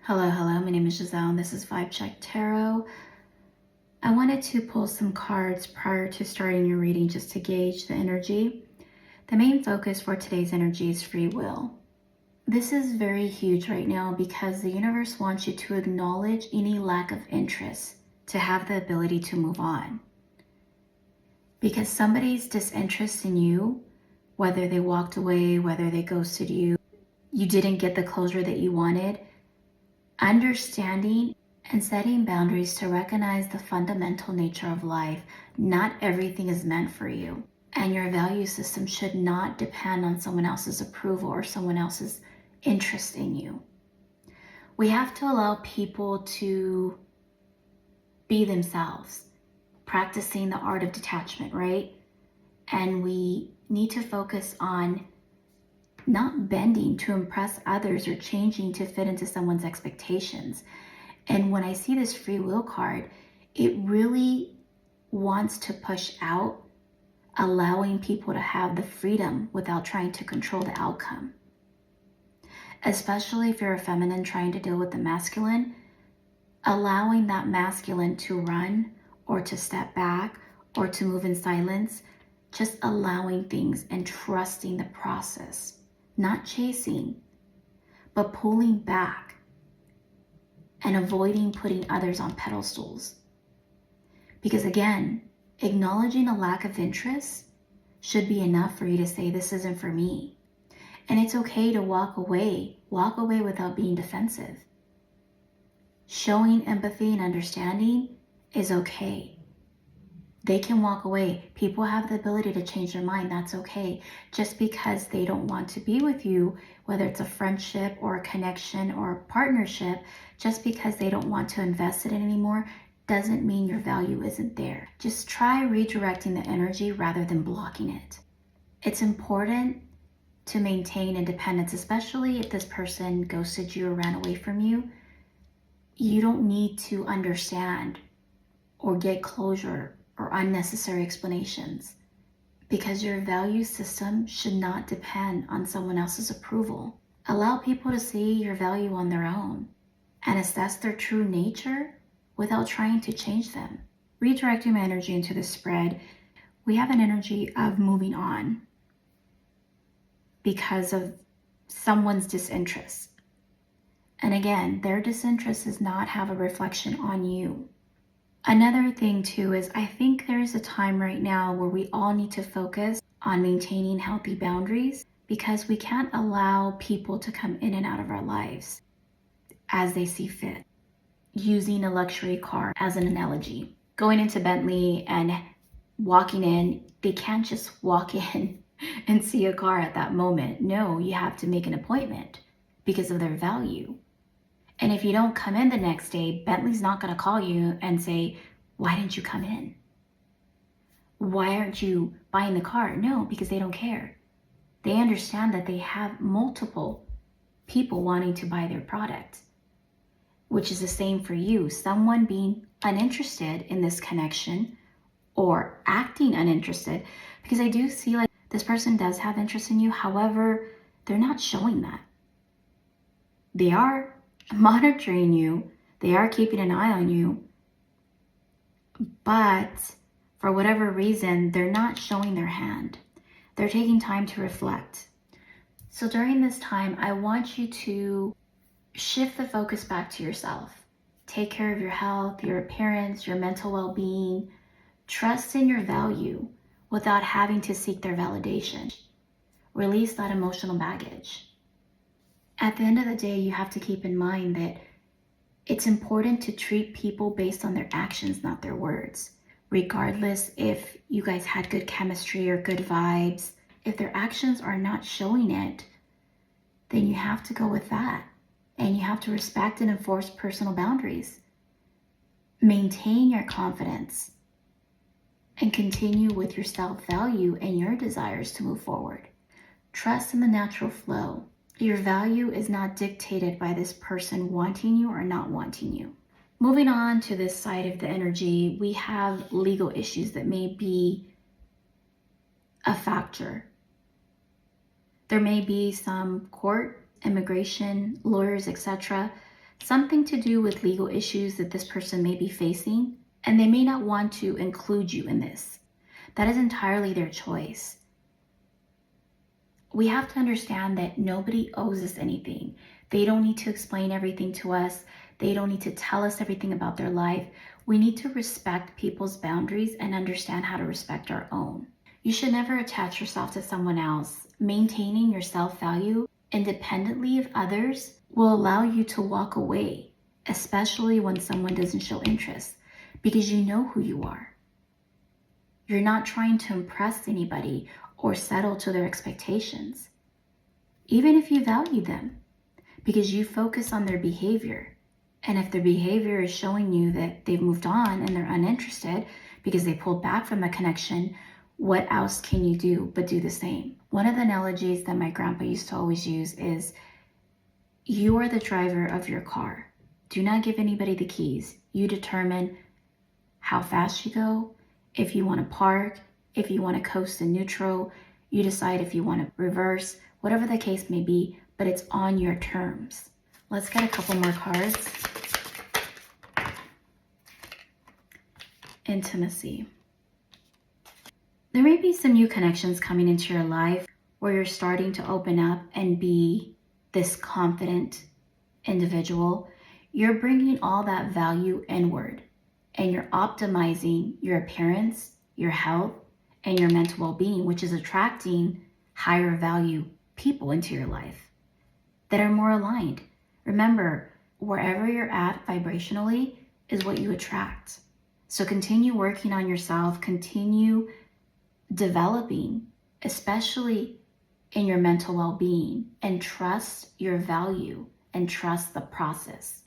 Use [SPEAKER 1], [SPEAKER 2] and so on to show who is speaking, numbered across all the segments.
[SPEAKER 1] Hello, my name is Giselle and this is Vybechecktarot. I wanted to pull some cards prior to starting your reading just to gauge the energy. The main focus for today's energy is free will. This is very huge right now because the universe wants you to acknowledge any lack of interest to have the ability to move on. Because somebody's disinterest in you, whether they walked away, whether they ghosted you, you didn't get the closure that you wanted, understanding and setting boundaries to recognize the fundamental nature of life. Not everything is meant for you, and your value system should not depend on someone else's approval or someone else's interest in you. We have to allow people to be themselves, practicing the art of detachment, right? And we need to focus on not bending to impress others or changing to fit into someone's expectations. And when I see this free will card, it really wants to push out, allowing people to have the freedom without trying to control the outcome. Especially if you're a feminine trying to deal with the masculine, allowing that masculine to run or to step back or to move in silence, just allowing things and trusting the process. Not chasing, but pulling back and avoiding putting others on pedestals. Because again, acknowledging a lack of interest should be enough for you to say, this isn't for me. And it's okay to walk away without being defensive. Showing empathy and understanding is okay. They can walk away. People have the ability to change their mind. That's okay. Just because they don't want to be with you, whether it's a friendship or a connection or a partnership, just because they don't want to invest in it anymore, doesn't mean your value isn't there. Just try redirecting the energy rather than blocking it. It's important to maintain independence, especially if this person ghosted you or ran away from you. You don't need to understand or get closure or unnecessary explanations, because your value system should not depend on someone else's approval. Allow people to see your value on their own and assess their true nature without trying to change them. Redirecting my energy into the spread, we have an energy of moving on because of someone's disinterest. And again, their disinterest does not have a reflection on you. Another thing too is I think there's a time right now where we all need to focus on maintaining healthy boundaries, because we can't allow people to come in and out of our lives as they see fit. Using a luxury car as an analogy, going into Bentley and walking in, they can't just walk in and see a car at that moment. No, you have to make an appointment because of their value. And if you don't come in the next day, Bentley's not going to call you and say, why didn't you come in? Why aren't you buying the car? No, because they don't care. They understand that they have multiple people wanting to buy their product, which is the same for you. Someone being uninterested in this connection or acting uninterested, because I do see like this person does have interest in you. However, they're not showing that. They are monitoring you, they are keeping an eye on you, but for whatever reason, they're not showing their hand. They're taking time to reflect. So during this time, I want you to shift the focus back to yourself. Take care of your health, your appearance, your mental well-being. Trust in your value without having to seek their validation. Release that emotional baggage. At the end of the day, you have to keep in mind that it's important to treat people based on their actions, not their words. Regardless if you guys had good chemistry or good vibes, if their actions are not showing it, then you have to go with that. And you have to respect and enforce personal boundaries. Maintain your confidence and continue with your self-value and your desires to move forward. Trust in the natural flow. Your value is not dictated by this person wanting you or not wanting you. Moving on to this side of the energy, we have legal issues that may be a factor. There may be some court, immigration, lawyers, etc., something to do with legal issues that this person may be facing, and they may not want to include you in this. That is entirely their choice. We have to understand that nobody owes us anything. They don't need to explain everything to us. They don't need to tell us everything about their life. We need to respect people's boundaries and understand how to respect our own. You should never attach yourself to someone else. Maintaining your self-value independently of others will allow you to walk away, especially when someone doesn't show interest, because you know who you are. You're not trying to impress anybody or settle to their expectations, even if you value them, because you focus on their behavior. And if their behavior is showing you that they've moved on and they're uninterested because they pulled back from the connection, what else can you do but do the same? One of the analogies that my grandpa used to always use is, you are the driver of your car. Do not give anybody the keys. You determine how fast you go, if you want to park, if you want to coast in neutral, you decide if you want to reverse, whatever the case may be, but it's on your terms. Let's get a couple more cards. Intimacy. There may be some new connections coming into your life where you're starting to open up and be this confident individual. You're bringing all that value inward and you're optimizing your appearance, your health, and your mental well-being, which is attracting higher value people into your life that are more aligned. Remember, wherever you're at vibrationally is what you attract. So continue working on yourself, continue developing, especially in your mental well-being, and trust your value and trust the process.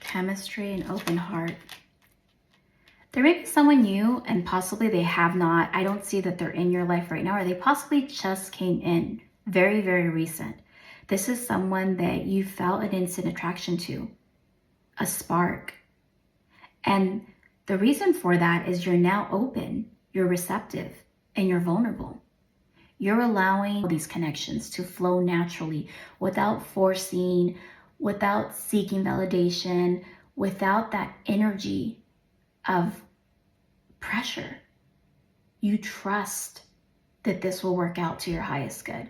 [SPEAKER 1] Chemistry and open heart. There may be someone new and possibly they have not, I don't see that they're in your life right now, or they possibly just came in, very, very recent. This is someone that you felt an instant attraction to, a spark. And the reason for that is you're now open, you're receptive, and you're vulnerable. You're allowing these connections to flow naturally without forcing, without seeking validation, without that energy of pressure. You trust that this will work out to your highest good.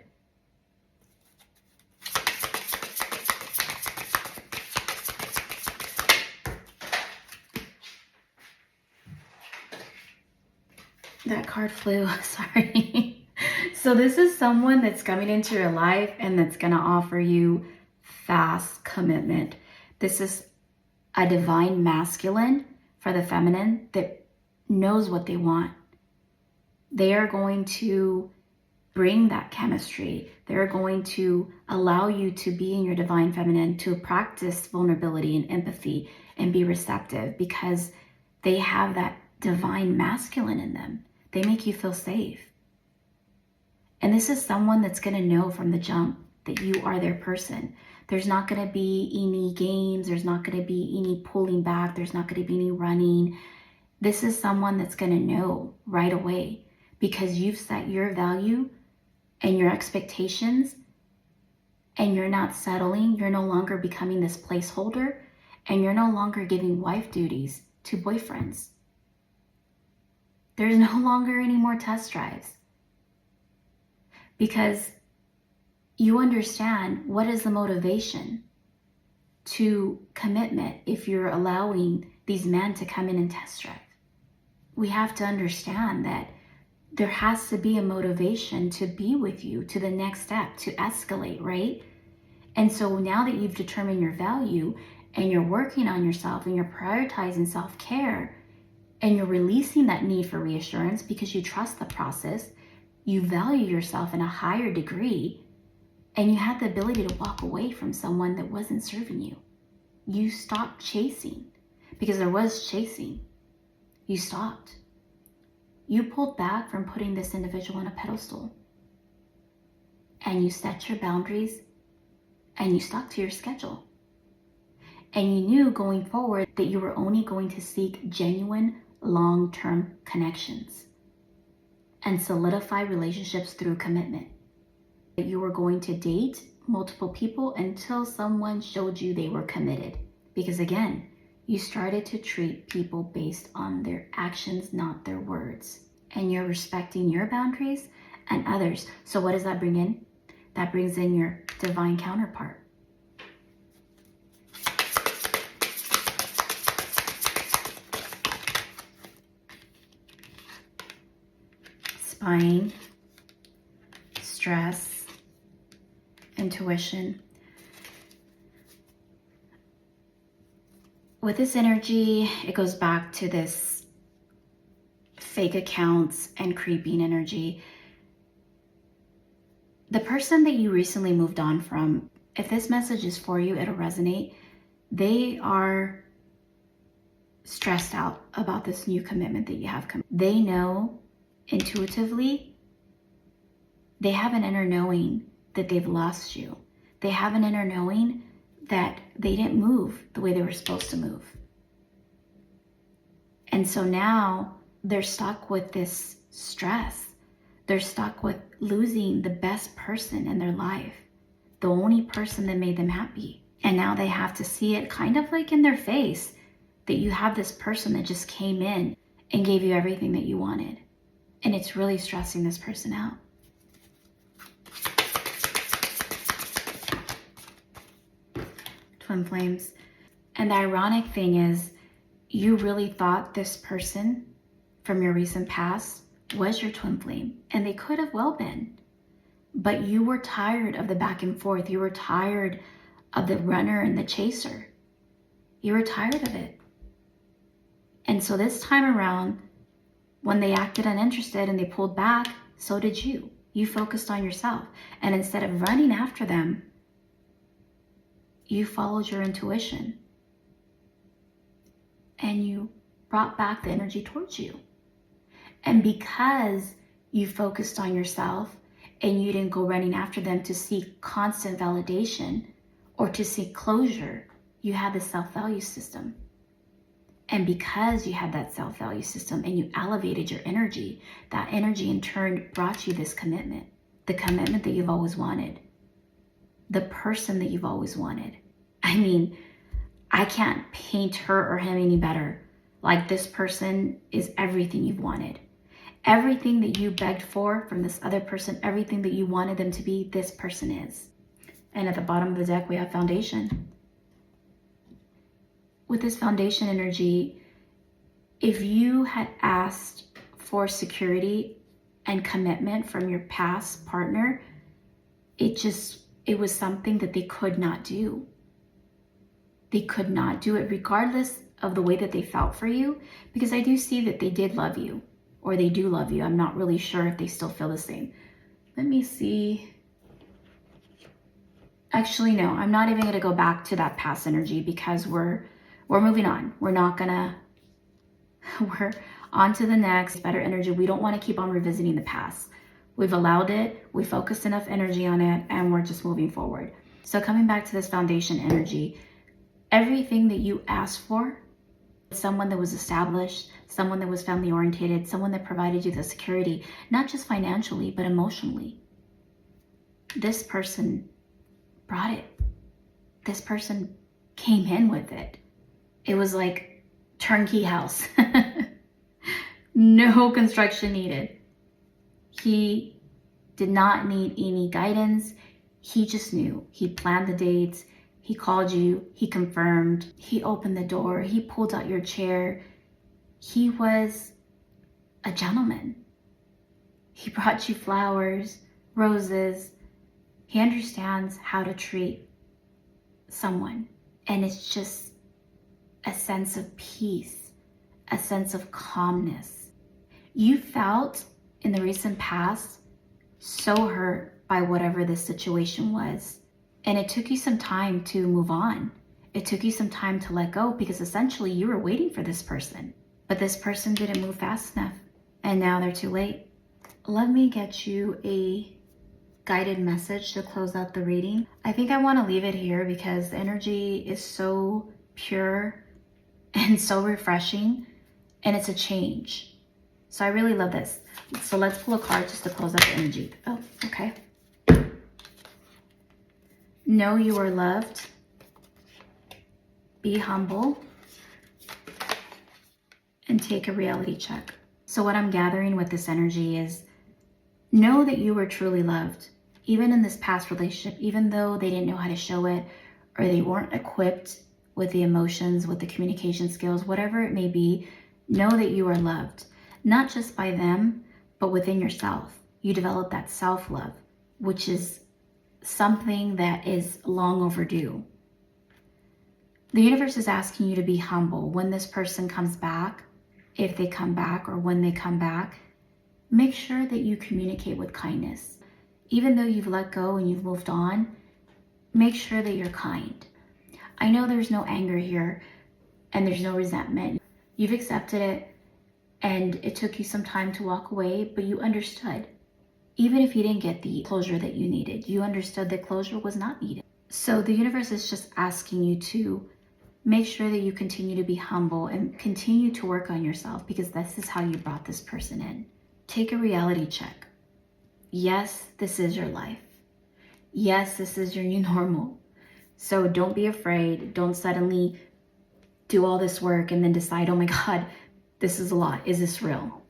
[SPEAKER 1] That card flew, sorry. So this is someone that's coming into your life and that's going to offer you fast commitment. This is a divine masculine for the feminine that knows what they want. They are going to bring that chemistry. They're going to allow you to be in your divine feminine, to practice vulnerability and empathy and be receptive because they have that divine masculine in them. They make you feel safe. And this is someone that's going to know from the jump that you are their person. There's not going to be any games. There's not going to be any pulling back. There's not going to be any running. This is someone that's going to know right away because you've set your value and your expectations and you're not settling. You're no longer becoming this placeholder and you're no longer giving wife duties to boyfriends. There's no longer any more test drives because you understand what is the motivation to commitment if you're allowing these men to come in and test drive. We have to understand that there has to be a motivation to be with you to the next step, to escalate, right? And so now that you've determined your value and you're working on yourself and you're prioritizing self-care and you're releasing that need for reassurance because you trust the process, you value yourself in a higher degree, and you have the ability to walk away from someone that wasn't serving you. You stopped chasing because there was chasing. You stopped. You pulled back from putting this individual on a pedestal. And you set your boundaries and you stuck to your schedule. And you knew going forward that you were only going to seek genuine long-term connections. and solidify relationships through commitment. You were going to date multiple people until someone showed you they were committed. Because again, you started to treat people based on their actions, not their words. And you're respecting your boundaries and others. So what does that bring in? That brings in your divine counterpart. Spine, stress, intuition. With this energy, it goes back to this fake accounts and creeping energy. The person that you recently moved on from, if this message is for you, it'll resonate. They are stressed out about this new commitment that you have. They know intuitively, they have an inner knowing that they've lost you. They have an inner knowing that they didn't move the way they were supposed to move. And so now they're stuck with this stress. They're stuck with losing the best person in their life, the only person that made them happy. And now they have to see it kind of like in their face that you have this person that just came in and gave you everything that you wanted. And it's really stressing this person out. Twin flames. And the ironic thing is, you really thought this person from your recent past was your twin flame, and they could have well been. But you were tired of the back and forth. You were tired of the runner and the chaser. You were tired of it. And so this time around, when they acted uninterested and they pulled back, so did you. You focused on yourself. And instead of running after them, you followed your intuition. And you brought back the energy towards you. And because you focused on yourself and you didn't go running after them to seek constant validation or to seek closure, you had the self-value system. And because you had that self-value system and you elevated your energy, that energy in turn brought you this commitment, the commitment that you've always wanted, the person that you've always wanted. I mean, I can't paint her or him any better. Like, this person is everything you've wanted. Everything that you begged for from this other person, everything that you wanted them to be, this person is. And at the bottom of the deck, we have foundation. With this foundation energy, if you had asked for security and commitment from your past partner, it was something that they could not do. They could not do it regardless of the way that they felt for you, because I do see that they did love you, or they do love you. I'm not really sure if they still feel the same. Let me see. Actually, no, I'm not even going to go back to that past energy because we're moving on. We're on to the next better energy. We don't want to keep on revisiting the past. We've allowed it. We focused enough energy on it, and we're just moving forward. So coming back to this foundation energy, everything that you asked for, someone that was established, someone that was family oriented, someone that provided you the security, not just financially, but emotionally. This person brought it. This person came in with it. It was like turnkey house. No construction needed. He did not need any guidance. He just knew. He planned the dates. He called you, he confirmed, he opened the door, he pulled out your chair. He was a gentleman. He brought you flowers, roses. He understands how to treat someone. And it's just a sense of peace, a sense of calmness. You felt in the recent past so hurt by whatever this situation was. And it took you some time to move on. It took you some time to let go because essentially you were waiting for this person. But this person didn't move fast enough. And now they're too late. Let me get you a guided message to close out the reading. I think I want to leave it here because the energy is so pure and so refreshing. And it's a change. So I really love this. So let's pull a card just to close out the energy. Oh, okay. Know you are loved. Be humble. And take a reality check. So what I'm gathering with this energy is know that you were truly loved. Even in this past relationship, even though they didn't know how to show it or they weren't equipped with the emotions, with the communication skills, whatever it may be, know that you are loved. Not just by them, but within yourself. You develop that self-love, which is something that is long overdue. The universe is asking you to be humble. When this person comes back, if they come back or when they come back, make sure that you communicate with kindness. Even though you've let go and you've moved on, make sure that you're kind. I know there's no anger here and there's no resentment. You've accepted it and it took you some time to walk away, but you understood. Even if you didn't get the closure that you needed, you understood that closure was not needed. So the universe is just asking you to make sure that you continue to be humble and continue to work on yourself, because this is how you brought this person in. Take a reality check. Yes, this is your life. Yes, this is your new normal. So don't be afraid. Don't suddenly do all this work and then decide, oh my God, this is a lot. Is this real?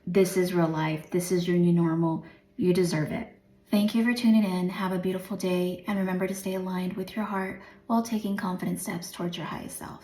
[SPEAKER 1] This is real life. This is your new normal. You deserve it. Thank you for tuning in. Have a beautiful day. And remember to stay aligned with your heart while taking confident steps towards your highest self.